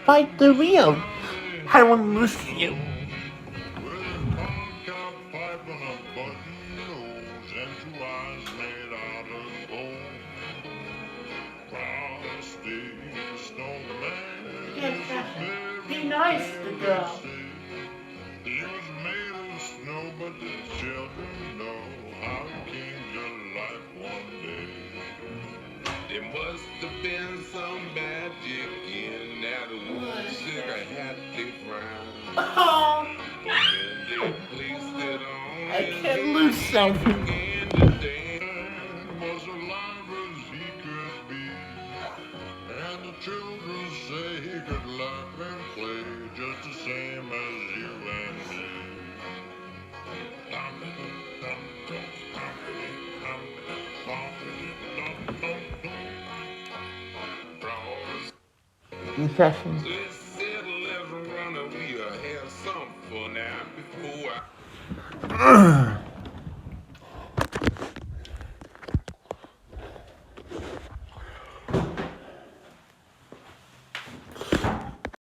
Fight the wheel. I will lose you. Yes, Sasha. Be nice to the girl. He was made of snow, but the children know how he came to life one day. There must have been some magic in that wood sugar hat they found. Oh! When they placed it on I can't lose something. Was alive as he could be, and the children say he could laugh and play just the same as you and me. Session.